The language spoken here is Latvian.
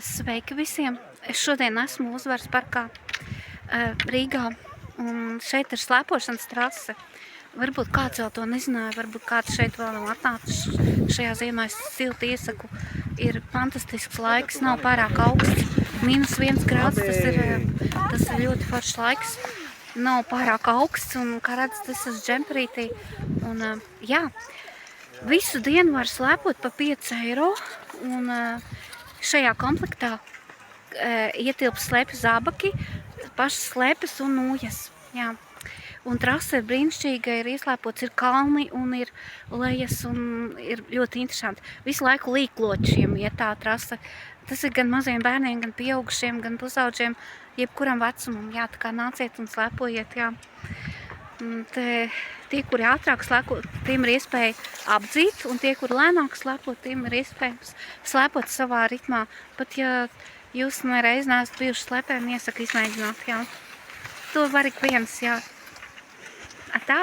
Sveiki visiem! Es šodien esmu Uzvaras parkā Rīgā, un šeit ir slēpošanas trase. Varbūt kāds vēl to nezināja, varbūt kāds šeit vēl nav atnācis šajā ziemā. Es silti iesaku, ir fantastisks laiks, nav pārāk augsts, -1 grāds, tas ir ļoti foršs laiks. Nav pārāk augsts, un, kā redzat, es esmu džemperītī, un jā, visu dienu var slēpot pa 5 eiro, un šajā komplektā ietilps slēpju zābaki, pašas slēpes un nūjas. Jā. Un trase ir brīnišķīga, ir ieslēpots, ir kalni un ir lejas un ir ļoti interesanti. Visu laiku līkločiem iet tā trase. Tas ir gan maziem bērniem, gan pieaugušiem, gan pusauģiem, jebkuram vecumam. Jā, tā kā nāciet un slēpojiet, jā. Tie, kuri ātrāk slēpo, tiem ir iespēja apdzīt, un tie, kuri lēnāk slēpo, tiem ir iespējams slēpot savā ritmā. Pat ja jūs nereiz neesat bijuši slēpēm, iesaku izmēģināt, jā. To var ik viens, jā. Tā.